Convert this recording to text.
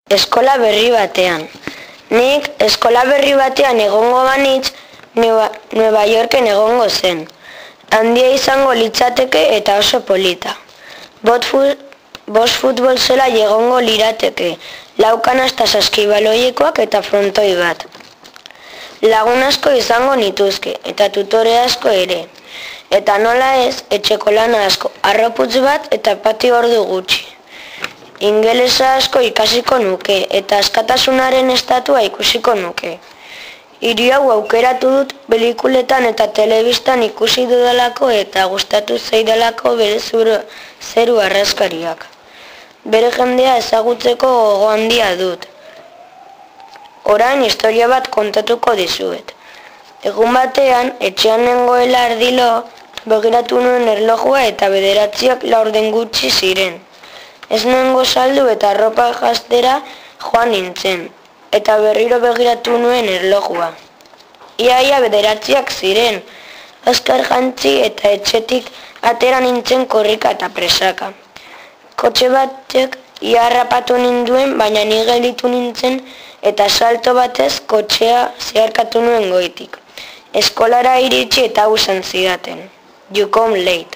Eskola berri batean. Nik eskola berri batean egongo banitz, Nueva Yorken egongo zen. Handia izango litzateke eta oso polita. Bost futbol zela egongo lirateke, 4 kanasta saskibaloiekoak eta frontoi bat. Lagun asko izango nituzke, eta tutore asko ere. Eta nola ez, etxeko lana asko, arroputz bat eta patio ordu gutxi. Ingelesa asko ikasiko nuke, eta askatasunaren estatua ikusiko nuke. Hiri hau aukeratu dut pelikuletan eta telebistan ikusi dudalako eta gustatu zaidalako bere zeru arraskariak. Bere jendea ezagutzeko gogo handia dut. Orain historia bat kontatuko dizuet. Egun batean, etxean nengoela erdilo, begiratu nuen erlojua eta 9:04 gutxi ziren. Ez nengo saldu eta arropa jaztera joan nintzen, eta berriro begiratu nuen erlojua. Iaia 9 ziren, azkar jantzi eta etxetik atera nintzen korrika eta presaka. Kotxe batek ia harrapatu ninduen, baina ni gelditu nintzen eta salto batez kotxea zeharkatu nuen goitik. Eskolara iritsi eta usan zidaten. You come late.